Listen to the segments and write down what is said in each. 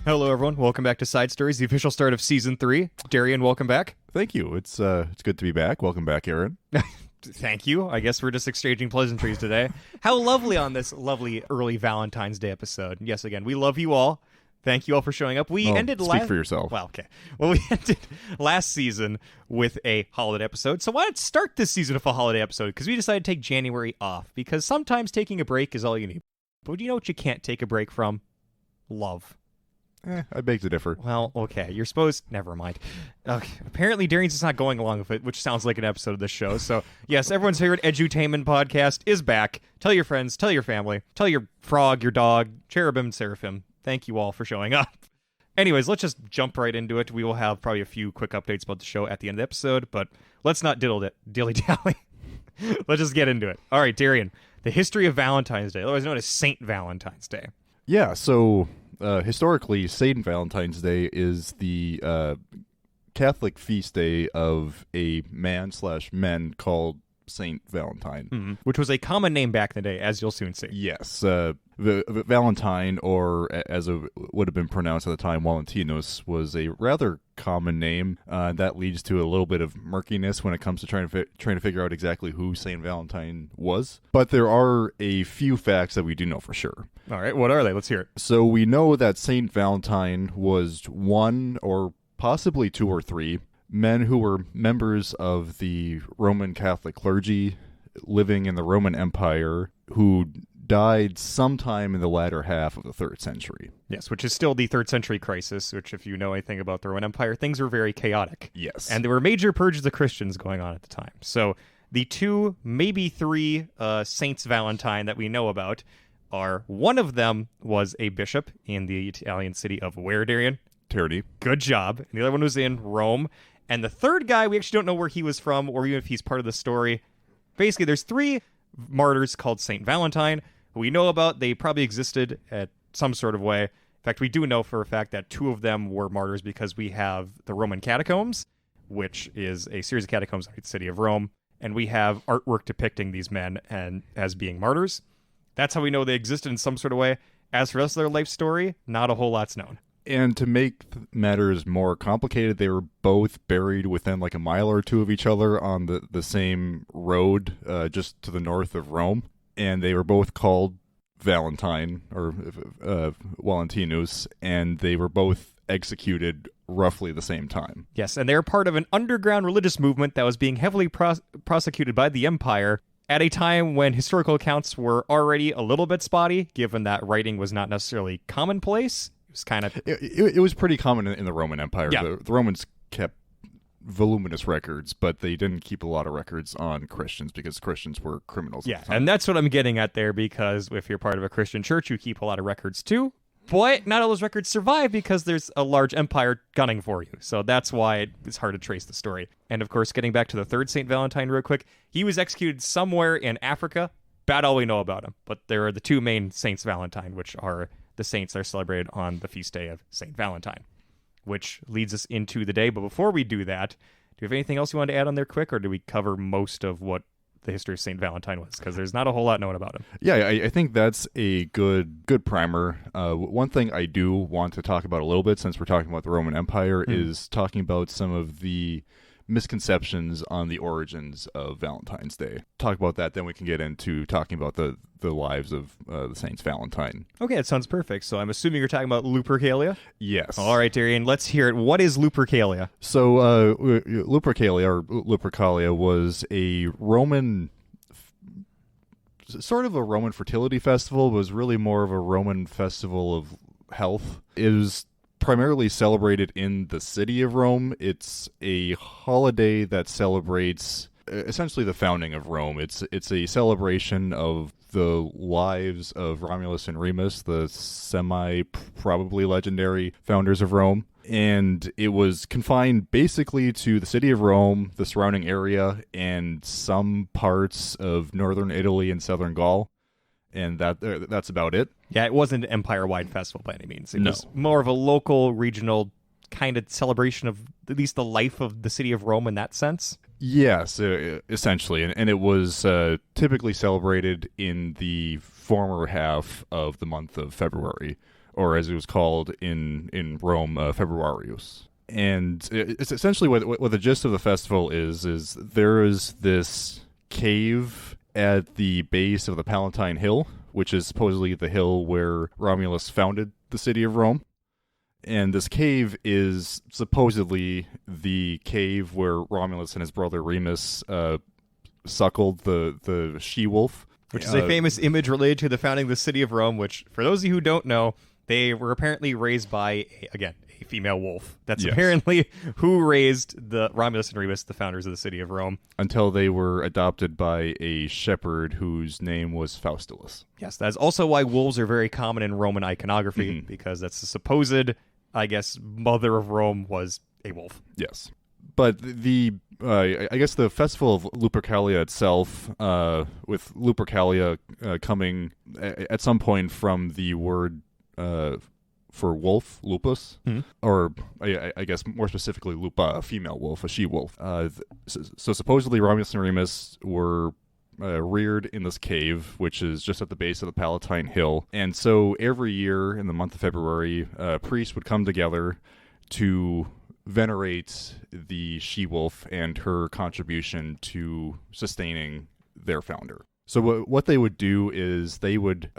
Hello, everyone. Welcome back to Side Stories, the official start of Season 3. Darian, welcome back. Thank you. It's good to be back. Welcome back, Aaron. Thank you. I guess we're just exchanging pleasantries today. How lovely on this lovely early Valentine's Day episode. Yes, again, we love you all. Thank you all for showing up. We ended speak for yourself. Well, okay. Well, we ended last season with a holiday episode. So why not start this season with a holiday episode? Because we decided to take January off. Because sometimes taking a break is all you need. But you know what you can't take a break from? Love. I beg to differ. Well, okay. You're supposed... Never mind. Okay. Apparently, Darian's just not going along with it, which sounds like an episode of this show. So, yes, everyone's favorite edutainment podcast is back. Tell your friends, tell your family, tell your frog, your dog, cherubim, and seraphim. Thank you all for showing up. Anyways, let's just jump right into it. We will have probably a few quick updates about the show at the end of the episode, but let's not dilly-dally. Let's just get into it. All right, Darian. The history of Valentine's Day, otherwise known as Saint Valentine's Day. Yeah, so... historically, Saint Valentine's Day is the Catholic feast day of a man/men called Saint Valentine. Which was a common name back in the day, as you'll soon see. Yes. Valentine, or as it would have been pronounced at the time, Valentinus, was a rather common name. That leads to a little bit of murkiness when it comes to trying to figure out exactly who Saint Valentine was. But there are a few facts that we do know for sure. All right, what are they? Let's hear it. So we know that Saint Valentine was one or possibly two or three men who were members of the Roman Catholic clergy living in the Roman Empire who died sometime in the latter half of the 3rd century. Yes, which is still the 3rd century crisis, which if you know anything about the Roman Empire, things were very chaotic. Yes. And there were major purges of Christians going on at the time. So the 2, maybe 3 Saints Valentine that we know about are, one of them was a bishop in the Italian city of where, Darian? Terni. Good job. And the other one was in Rome. And the third guy, we actually don't know where he was from or even if he's part of the story. Basically, there's 3 martyrs called Saint Valentine who we know about. They probably existed at some sort of way. In fact, we do know for a fact that 2 of them were martyrs because we have the Roman catacombs, which is a series of catacombs in the city of Rome. And we have artwork depicting these men and as being martyrs. That's how we know they existed in some sort of way. As for the rest of their life story, not a whole lot's known. And to make matters more complicated, they were both buried within like a mile or 2 of each other on the same road just to the north of Rome. And they were both called Valentine, or Valentinus, and they were both executed roughly the same time. Yes, and they're part of an underground religious movement that was being heavily prosecuted by the Empire at a time when historical accounts were already a little bit spotty, given that writing was not necessarily commonplace. It was kind of... It was pretty common in the Roman Empire. Yeah. The Romans kept voluminous records, but they didn't keep a lot of records on Christians because Christians were criminals. Yeah, and that's what I'm getting at there, because if you're part of a Christian church, you keep a lot of records too. But not all those records survive because there's a large empire gunning for you. So that's why it's hard to trace the story. And of course, getting back to the 3rd Saint Valentine real quick, he was executed somewhere in Africa. About all we know about him. But there are the 2 main Saints Valentine, which are the saints that are celebrated on the feast day of Saint Valentine, which leads us into the day. But before we do that, do you have anything else you want to add on there quick, or do we cover most of what the history of Saint Valentine was? Because there's not a whole lot known about him. Yeah, I think that's a good primer. One thing I do want to talk about a little bit, since we're talking about the Roman Empire, is talking about some of the misconceptions on the origins of Valentine's Day. Talk about that, then we can get into talking about the lives of the Saints Valentine. Okay, that sounds perfect. So I'm assuming you're talking about Lupercalia? Yes. All right, Darian, let's hear it. What is Lupercalia? So Lupercalia, or Lupercalia, was a Roman... sort of a Roman fertility festival, but was really more of a Roman festival of health. It was primarily celebrated in the city of Rome. It's a holiday that celebrates essentially the founding of Rome. It's a celebration of the lives of Romulus and Remus, the probably legendary founders of Rome. And it was confined basically to the city of Rome, the surrounding area, and some parts of northern Italy and southern Gaul. And that's about it. Yeah, it wasn't an empire-wide festival by any means. It was more of a local, regional kind of celebration of at least the life of the city of Rome in that sense. Yes, essentially. And it was typically celebrated in the former half of the month of February. or as it was called in Rome, Februarius. And it's essentially what the gist of the festival is there is this cave at the base of the Palatine Hill, which is supposedly the hill where Romulus founded the city of Rome. And this cave is supposedly the cave where Romulus and his brother Remus suckled the she-wolf. Which is a famous image related to the founding of the city of Rome, which, for those of you who don't know, they were apparently raised by, a female wolf. That's apparently who raised the Romulus and Remus, the founders of the city of Rome. Until they were adopted by a shepherd whose name was Faustulus. Yes, that's also why wolves are very common in Roman iconography, because that's the supposed, mother of Rome was a wolf. Yes. But I guess the festival of Lupercalia itself, with Lupercalia coming at some point from the word for wolf, lupus, or I guess more specifically lupa, a female wolf, a she-wolf. So supposedly Romulus and Remus were reared in this cave, which is just at the base of the Palatine Hill. And so every year in the month of February, priests would come together to venerate the she-wolf and her contribution to sustaining their founder. So what they would do is they would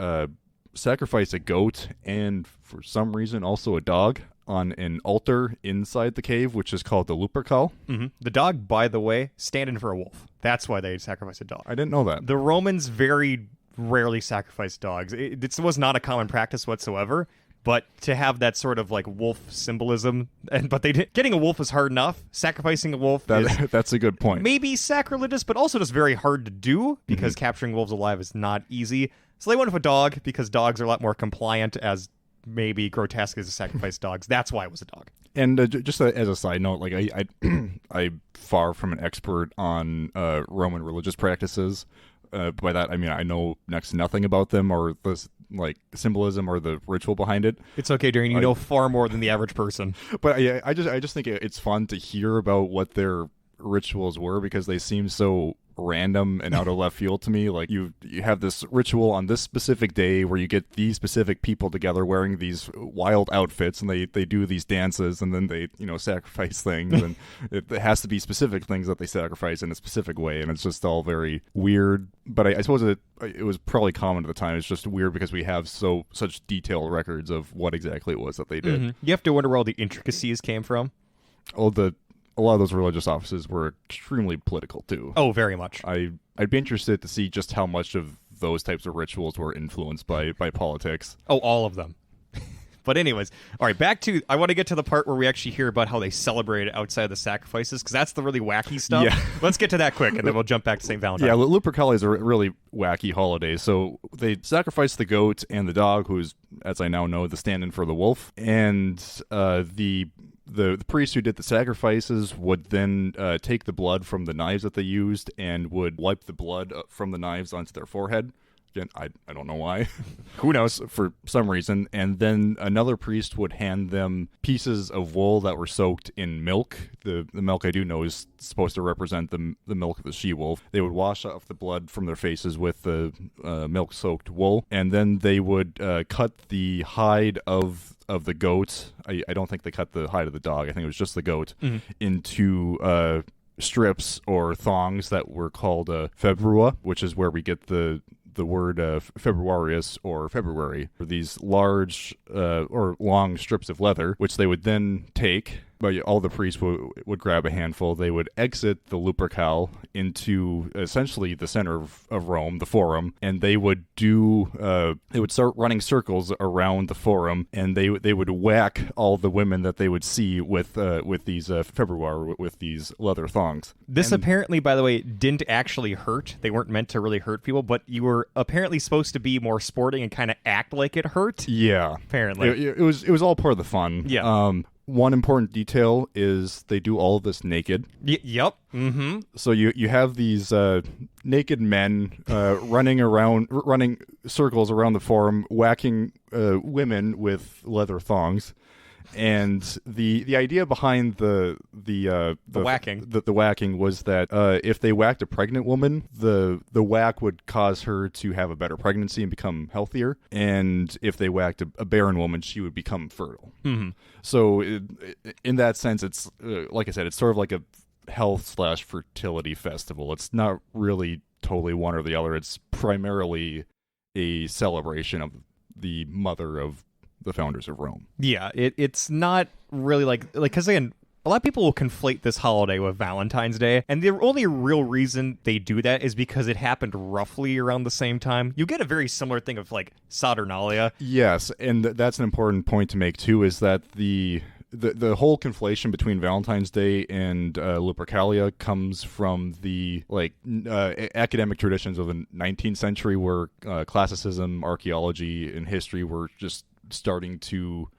sacrifice a goat and, for some reason, also a dog on an altar inside the cave, which is called the Lupercal. The dog, by the way, standing for a wolf. That's why they sacrifice a dog. I didn't know that. The Romans very rarely sacrificed dogs. It was not a common practice whatsoever. But to have that sort of wolf symbolism, but getting a wolf is hard enough. Sacrificing a wolf that's a good point. Maybe sacrilegious, but also just very hard to do because capturing wolves alive is not easy. So they went with a dog because dogs are a lot more compliant, as maybe grotesque as to sacrifice dogs. That's why it was a dog. And just as a side note, I'm far from an expert on Roman religious practices. By that I mean I know next to nothing about them or the symbolism or the ritual behind it. It's okay, Darian. You know far more than the average person. But I just think it's fun to hear about what their rituals were because they seem so random and out of left field to me. You have this ritual on this specific day where you get these specific people together wearing these wild outfits and they do these dances and then they sacrifice things and it has to be specific things that they sacrifice in a specific way and it's just all very weird. But I suppose it was probably common at the time. It's just weird because we have such detailed records of what exactly it was that they did. You have to wonder where all the intricacies came from. A lot of those religious offices were extremely political too. Oh, very much. I'd be interested to see just how much of those types of rituals were influenced by politics. Oh, all of them. But anyways, all right, I want to get to the part where we actually hear about how they celebrated outside of the sacrifices, because that's the really wacky stuff. Yeah. Let's get to that quick, and then we'll jump back to St. Valentine. Yeah, Lupercalia is a really wacky holiday. So they sacrifice the goat and the dog, who's, as I now know, the stand-in for the wolf. And the priest who did the sacrifices would then take the blood from the knives that they used and would wipe the blood from the knives onto their forehead. Again, I don't know why. Who knows? For some reason. And then another priest would hand them pieces of wool that were soaked in milk. The milk I do know is supposed to represent the milk of the she-wolf. They would wash off the blood from their faces with the milk-soaked wool. And then they would cut the hide of the goat. I don't think they cut the hide of the dog. I think it was just the goat into strips or thongs that were called februa, which is where we get the word Februarius or February, for these large or long strips of leather, which they would then take. But all the priests would grab a handful. They would exit the Lupercal into essentially the center of Rome, the Forum, and they would they would start running circles around the Forum, and they would whack all the women that they would see with these Februar, with these leather thongs. This apparently, by the way, didn't actually hurt. They weren't meant to really hurt people, but you were apparently supposed to be more sporting and kind of act like it hurt. Yeah, apparently it was all part of the fun. Yeah. One important detail is they do all of this naked. Yep. Mm-hmm. So you have these naked men running circles around the Forum, whacking women with leather thongs. And the idea behind the whacking. the whacking was that if they whacked a pregnant woman, the whack would cause her to have a better pregnancy and become healthier. And if they whacked a barren woman, she would become fertile. Mm-hmm. So in that sense, it's like I said, it's sort of like a health/fertility festival. It's not really totally one or the other. It's primarily a celebration of the mother of the founders of Rome. Yeah, it's not really like because again, a lot of people will conflate this holiday with Valentine's Day, and the only real reason they do that is because it happened roughly around the same time. You get a very similar thing of like Saturnalia. Yes, and that's an important point to make too, is that the whole conflation between Valentine's Day and Lupercalia comes from the academic traditions of the 19th century, where classicism, archaeology, and history were just starting to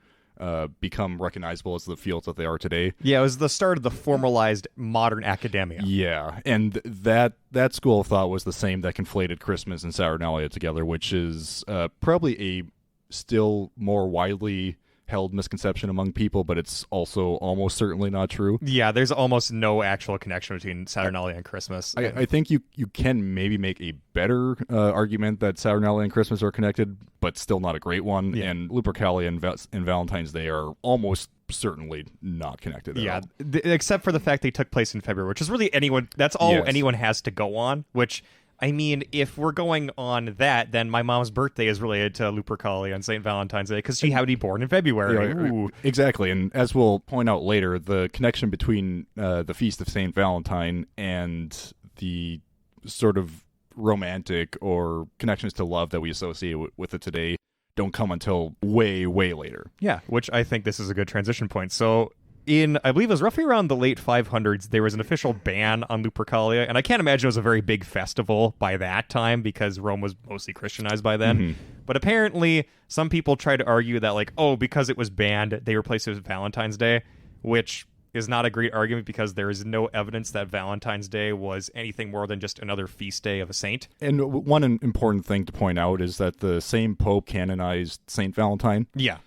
become recognizable as the fields that they are today. Yeah, it was the start of the formalized modern academia. Yeah, and that school of thought was the same that conflated Christmas and Saturnalia together, which is probably a still more widely held misconception among people, but it's also almost certainly not true. Yeah, there's almost no actual connection between Saturnalia and Christmas. I think you can maybe make a better argument that Saturnalia and Christmas are connected, but still not a great one. Yeah. And Lupercalia and Valentine's Day are almost certainly not connected at all. Except for the fact they took place in February, which is really that's all anyone has to go on, which... I mean, if we're going on that, then my mom's birthday is related to Lupercalia and St. Valentine's Day because she happened to be born in February. Ooh. Exactly. And as we'll point out later, the connection between the Feast of St. Valentine and the sort of romantic or connections to love that we associate with it today don't come until way, way later. Yeah, which I think this is a good transition point. So... I believe it was roughly around the late 500s, there was an official ban on Lupercalia, and I can't imagine it was a very big festival by that time because Rome was mostly Christianized by then. Mm-hmm. But apparently, some people try to argue that, because it was banned, they replaced it with Valentine's Day, which is not a great argument because there is no evidence that Valentine's Day was anything more than just another feast day of a saint. And one important thing to point out is that the same Pope canonized St. Valentine. Yeah.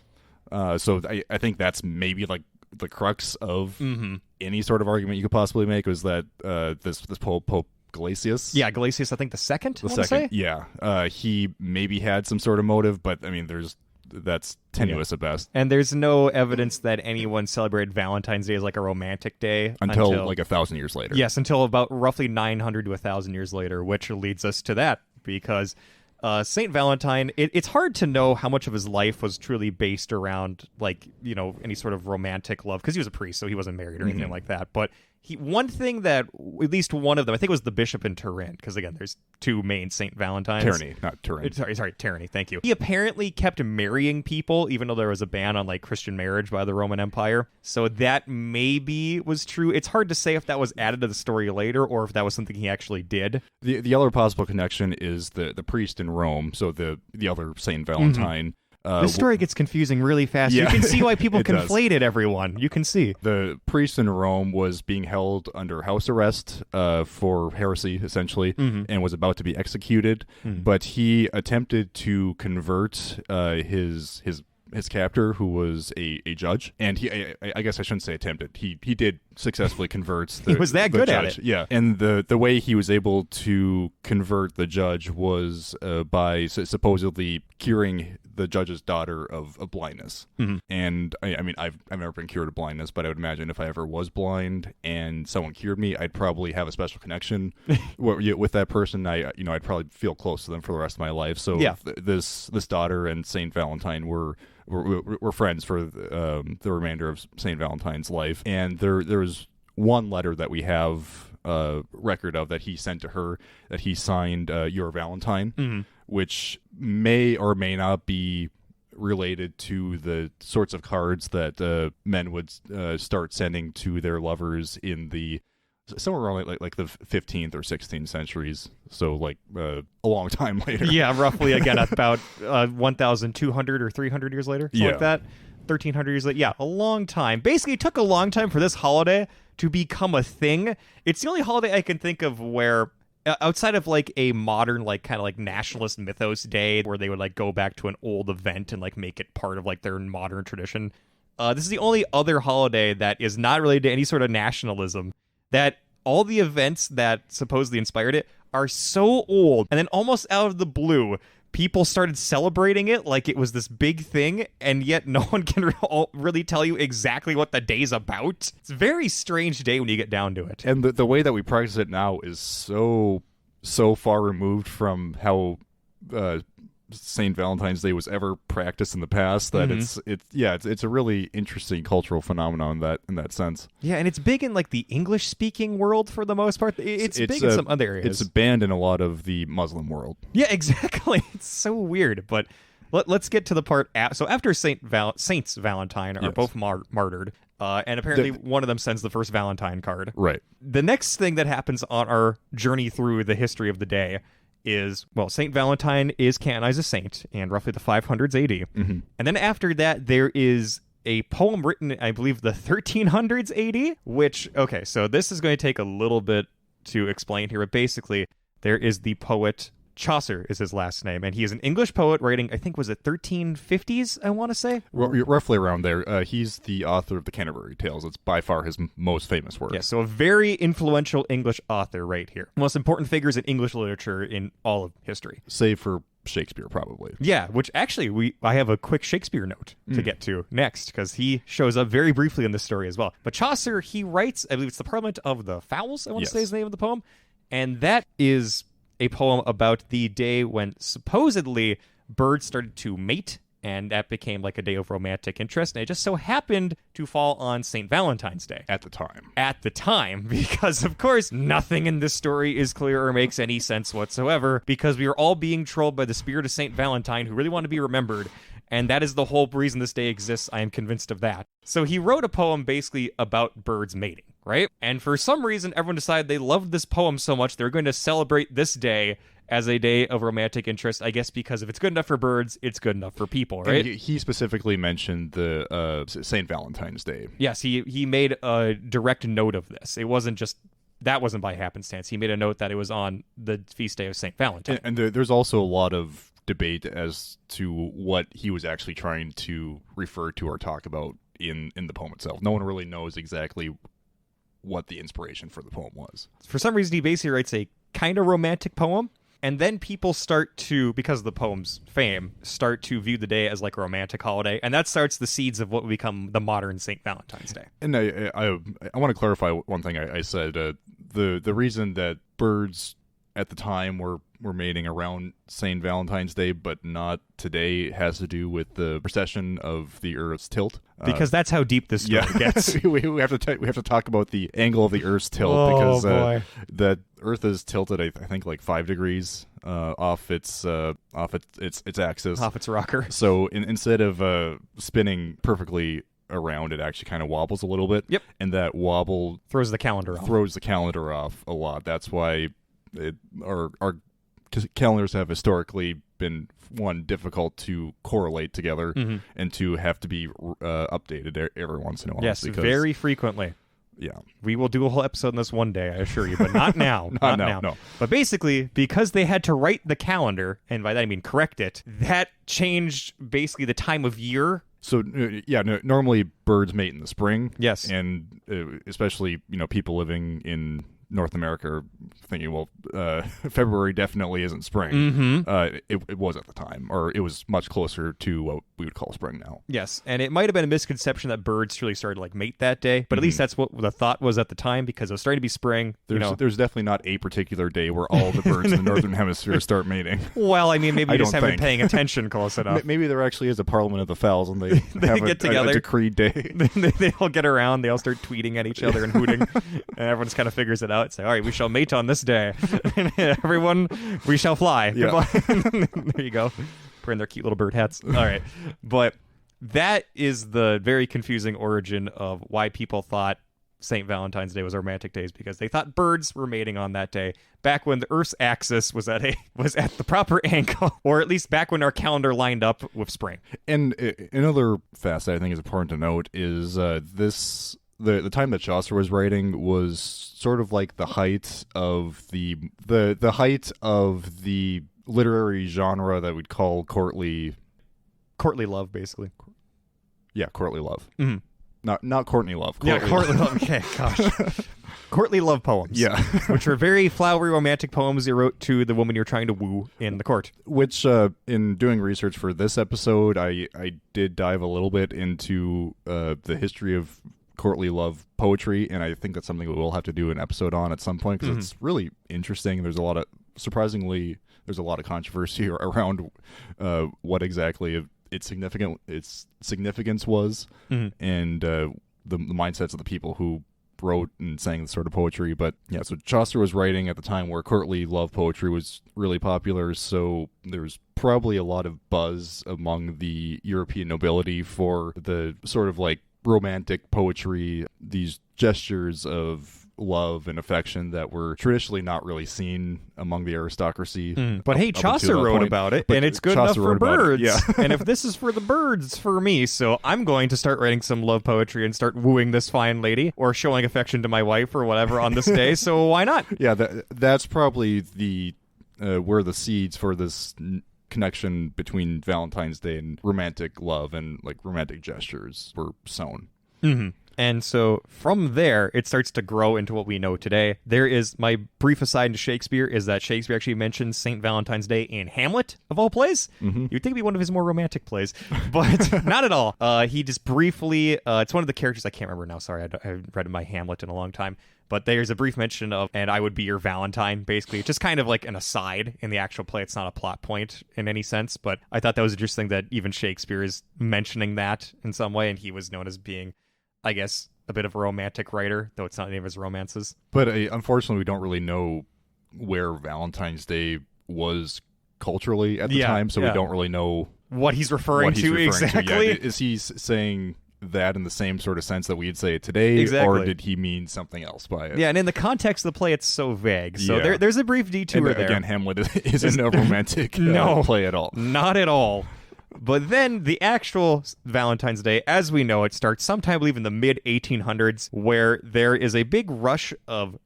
So I think that's maybe the crux of any sort of argument you could possibly make, was that this Pope Gelasius. Yeah, Gelasius, I think the second. Yeah. He maybe had some sort of motive, but I mean, that's tenuous at best. And there's no evidence that anyone celebrated Valentine's Day as like a romantic day until 1,000 years later. Yes, until about roughly 900 to 1,000 years later, which leads us to that because. St. Valentine, it's hard to know how much of his life was truly based around, any sort of romantic love, because he was a priest, so he wasn't married or anything like that. But one thing that, at least one of them, I think it was the bishop in Turin, because again, there's two main St. Valentines. Terni, not Turin. Sorry, Terni, thank you. He apparently kept marrying people, even though there was a ban on Christian marriage by the Roman Empire. So that maybe was true. It's hard to say if that was added to the story later, or if that was something he actually did. The other possible connection is the priest in Rome, so the other St. Valentine. The story gets confusing really fast. Yeah. You can see why people conflated everyone. You can see. The priest in Rome was being held under house arrest for heresy, essentially, and was about to be executed. But he attempted to convert his captor, who was a judge, and I guess I shouldn't say attempted. He did successfully convert he was that good judge. At it. Yeah, and the way he was able to convert the judge was by supposedly curing the judge's daughter of blindness. And I mean, I've never been cured of blindness, but I would imagine if I ever was blind and someone cured me, I'd probably have a special connection with that person. I'd probably feel close to them for the rest of my life. So yeah. This daughter and Saint Valentine were friends for the remainder of Saint Valentine's life, and there was one letter that we have record of that he sent to her that he signed "Your Valentine," which may or may not be related to the sorts of cards that men would start sending to their lovers in the somewhere around like the 15th or 16th centuries, so a long time later. Yeah, roughly again about 1,200 or 300 years later, something like that. 1,300 years later. Yeah, a long time. Basically, it took a long time for this holiday to become a thing. It's the only holiday I can think of where, outside of a modern kind of nationalist mythos day where they would go back to an old event and make it part of their modern tradition, This is the only other holiday that is not related to any sort of nationalism, that all the events that supposedly inspired it are so old, and then almost out of the blue, people started celebrating it like it was this big thing, and yet no one can really tell you exactly what the day's about. It's a very strange day when you get down to it. And the way that we practice it now is so far removed from how St. Valentine's Day was ever practiced in the past that it's a really interesting cultural phenomenon in that sense. Yeah, and it's big in like the English speaking world for the most part. It's big in some other areas. It's banned in a lot of the Muslim world. Yeah, exactly. It's so weird. But let's get to the part. So after Saints Valentine are both martyred, and apparently one of them sends the first Valentine card. Right. The next thing that happens on our journey through the history of the day is, well, Saint Valentine is canonized a saint in roughly the 500s AD. Mm-hmm. And then after that, there is a poem written, I believe, the 1300s AD, which, okay, so this is going to take a little bit to explain here, but basically, there is the poet Chaucer is his last name, and he is an English poet writing, I think, was it 1350s, I want to say? Roughly around there. He's the author of the Canterbury Tales. It's by far his most famous work. Yeah, so a very influential English author right here. Most important figures in English literature in all of history. Save for Shakespeare, probably. Yeah, which actually, I have a quick Shakespeare note to get to next, because he shows up very briefly in this story as well. But Chaucer, he writes, I believe it's the Parliament of the Fowls, I want to say is the name of the poem, and that is a poem about the day when supposedly birds started to mate, and that became like a day of romantic interest, and it just so happened to fall on St. Valentine's Day. At the time, because of course nothing in this story is clear or makes any sense whatsoever, because we are all being trolled by the spirit of St. Valentine, who really want to be remembered, and that is the whole reason this day exists. I am convinced of that. So he wrote a poem basically about birds mating, right? And for some reason, everyone decided they loved this poem so much they're going to celebrate this day as a day of romantic interest, I guess, because if it's good enough for birds, it's good enough for people, right? And he specifically mentioned the St. Valentine's Day. Yes, he made a direct note of this. It wasn't just, that wasn't by happenstance. He made a note that it was on the feast day of St. Valentine. And there's also a lot of debate as to what he was actually trying to refer to or talk about in the poem itself. No one really knows exactly what the inspiration for the poem was. For some reason, he basically writes a kind of romantic poem, and then people start to, because of the poem's fame, start to view the day as like a romantic holiday, and that starts the seeds of what will become the modern St. Valentine's Day. And I want to clarify one thing I said. The reason that birds at the time were mating around St. Valentine's Day, but not today, has to do with the precession of the Earth's tilt. Because that's how deep this story gets. we have to talk about the angle of the Earth's tilt, because the Earth is tilted, I think, like 5 degrees off its axis, off its rocker. So instead of spinning perfectly around, it actually kind of wobbles a little bit. Yep. And that wobble throws the calendar off a lot. That's why our calendars have historically been, one, difficult to correlate together, and two, have to be updated every once in a while. Yes, very frequently. Yeah. We will do a whole episode on this one day, I assure you, but not now. not now. No. But basically, because they had to write the calendar, and by that I mean correct it, that changed basically the time of year. So, normally birds mate in the spring. Yes. And especially, people living in North America are thinking, well, February definitely isn't spring. It was at the time, or it was much closer to what we would call spring now. Yes, and it might have been a misconception that birds truly started to like mate that day, but at least that's what the thought was at the time, because it was starting to be spring. There's definitely not a particular day where all the birds in the northern hemisphere start mating. Well, I mean, maybe we just haven't been paying attention close enough. Maybe there actually is a Parliament of the Fowls, and they have get together, a decreed day. they all get around, they all start tweeting at each other and hooting, and everyone just kind of figures it out. Say, all right, we shall mate on this day. Everyone, we shall fly. Yeah. There you go. Wearing their cute little bird hats. All right. But that is the very confusing origin of why people thought St. Valentine's Day was a romantic day, because they thought birds were mating on that day back when the Earth's axis was at the proper angle, or at least back when our calendar lined up with spring. And another fact that I think is important to note is the time that Chaucer was writing was sort of like the height of the height of the literary genre that we'd call courtly love, basically. Yeah, courtly love. Mhm. Not Courtney Love. Yeah, courtly love. Okay, gosh. Courtly love poems. Yeah. Which are very flowery romantic poems you wrote to the woman you're trying to woo in the court. Which, in doing research for this episode, I did dive a little bit into the history of courtly love poetry, and I think that's something we will have to do an episode on at some point, because it's really interesting. There's there's a lot of controversy around what exactly its significance was, and the mindsets of the people who wrote and sang this sort of poetry. But yeah, so Chaucer was writing at the time where courtly love poetry was really popular, so there's probably a lot of buzz among the European nobility for the sort of like romantic poetry, these gestures of love and affection that were traditionally not really seen among the aristocracy. But hey, Chaucer wrote about it, and it's good enough for birds. Yeah. And if this is for the birds, for me, so I'm going to start writing some love poetry and start wooing this fine lady, or showing affection to my wife or whatever on this day, so why not? Yeah, that's probably the where the seeds for this connection between Valentine's Day and romantic love and like romantic gestures were sown. And so from there, it starts to grow into what we know today. There is my brief aside into Shakespeare is that Shakespeare actually mentions St. Valentine's Day in Hamlet, of all plays. You'd think it'd be one of his more romantic plays, but not at all. He just briefly, it's one of the characters, I can't remember now, sorry, I haven't read my Hamlet in a long time. But there's a brief mention of, and I would be your Valentine, basically. It's just kind of like an aside in the actual play. It's not a plot point in any sense, but I thought that was interesting that even Shakespeare is mentioning that in some way, and he was known as being, I guess, a bit of a romantic writer, though it's not any of his romances. But unfortunately, we don't really know where Valentine's Day was culturally at the time, so we don't really know what he's referring to exactly. Yeah, is he saying that in the same sort of sense that we'd say it today, exactly, or did he mean something else by it? Yeah, and in the context of the play, it's so vague. So there's a brief detour there. Again, Hamlet isn't a romantic play at all. Not at all. But then the actual Valentine's Day, as we know it, starts sometime, I believe, in the mid-1800s, where there is a big rush of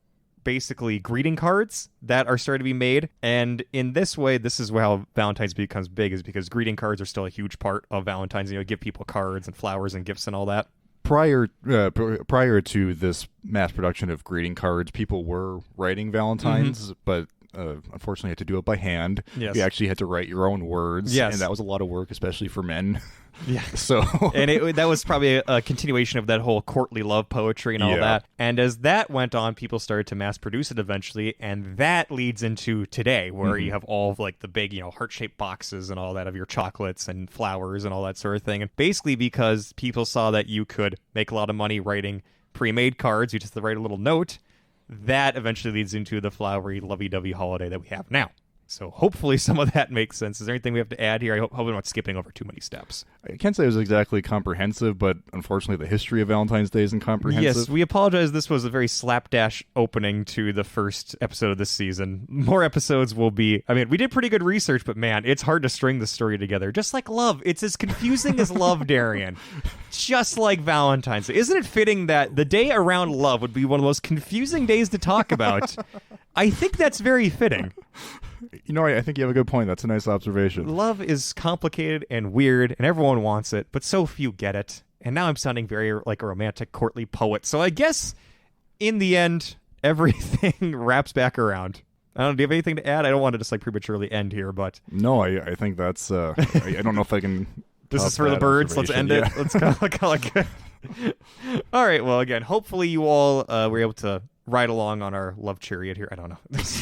basically greeting cards that are starting to be made. And in this way, this is how Valentine's becomes big, is because greeting cards are still a huge part of Valentine's. You know, give people cards and flowers and gifts and all that. Prior to this mass production of greeting cards, people were writing Valentines, but unfortunately had to do it by hand. Yes. You actually had to write your own words, yes, and that was a lot of work, especially for men. Yeah. So and that was probably a continuation of that whole courtly love poetry and all that. And as that went on, people started to mass produce it eventually, and that leads into today, where you have all of like the big, heart-shaped boxes and all that of your chocolates and flowers and all that sort of thing. And basically because people saw that you could make a lot of money writing pre-made cards, you just write a little note. That eventually leads into the flowery, lovey-dovey holiday that we have now. So hopefully some of that makes sense. Is there anything we have to add here? I hope I'm not skipping over too many steps. I can't say it was exactly comprehensive, but unfortunately the history of Valentine's Day isn't comprehensive. Yes, we apologize. This was a very slapdash opening to the first episode of this season. More episodes will be... I mean, we did pretty good research, but man, it's hard to string the story together. Just like love. It's as confusing as love, Darian. Just like Valentine's Day. Isn't it fitting that the day around love would be one of the most confusing days to talk about? I think that's very fitting. I think you have a good point. That's a nice observation. Love is complicated and weird, and everyone wants it, but so few get it. And now I'm sounding very like a romantic, courtly poet. So I guess, in the end, everything wraps back around. I don't know, do you have anything to add? I don't want to just prematurely end here, but... No, I think that's... I don't know if I can... This is for the birds. Let's end it. Let's call it good. All right, well, again, hopefully you all were able to ride along on our love chariot here. I don't know.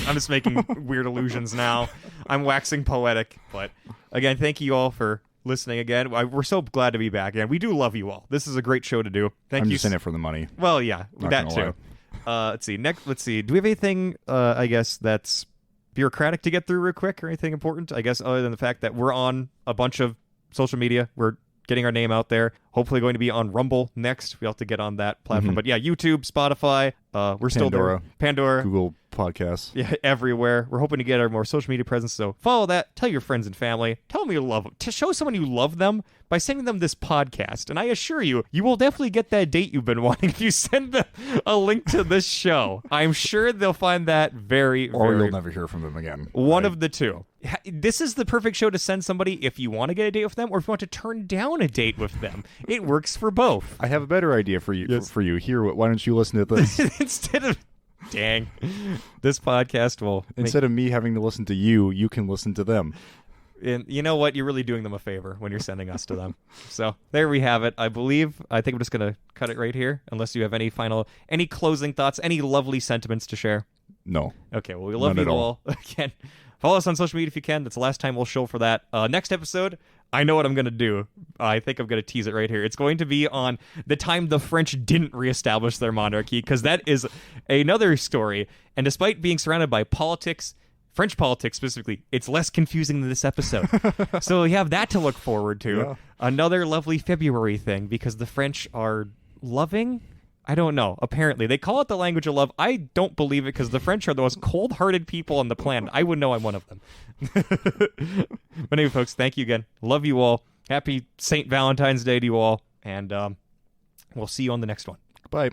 I'm just making weird illusions now. I'm waxing poetic. But again, thank you all for listening again. We're so glad to be back. And we do love you all. This is a great show to do. I'm just in it for the money. Well, yeah, that too. Let's see. Let's see. Do we have anything, I guess, that's bureaucratic to get through real quick, or anything important? I guess other than the fact that we're on a bunch of social media. We're getting our name out there. Hopefully going to be on Rumble next. We have to get on that platform. But yeah, YouTube, Spotify, we're still there. Pandora. Google Podcasts. Yeah, everywhere. We're hoping to get our more social media presence. So follow that. Tell your friends and family. Tell them you love them. To show someone you love them by sending them this podcast. And I assure you, you will definitely get that date you've been wanting if you send them a link to this show. I'm sure they'll find that very, Or very... you'll never hear from them again. One of the two. This is the perfect show to send somebody if you want to get a date with them or if you want to turn down a date with them. It works for both. I have a better idea for you. Yes. For you. Here, why don't you listen to this? Instead of... Dang. This podcast will... Instead of me having to listen to you, you can listen to them. And you know what? You're really doing them a favor when you're sending us to them. So there we have it. I think I'm just going to cut it right here, unless you have any closing thoughts, any lovely sentiments to share. No. Okay, well, we love None you at all. Again, follow us on social media if you can. That's the last time we'll show for that. Next episode, I know what I'm going to do. I think I'm going to tease it right here. It's going to be on the time the French didn't reestablish their monarchy, because that is another story. And despite being surrounded by politics, French politics specifically, it's less confusing than this episode. So you have that to look forward to. Yeah. Another lovely February thing, because the French are loving. I don't know. Apparently, they call it the language of love. I don't believe it, because the French are the most cold-hearted people on the planet. I would know I'm one of them. But anyway, folks, thank you again. Love you all. Happy St. Valentine's Day to you all. And we'll see you on the next one. Bye.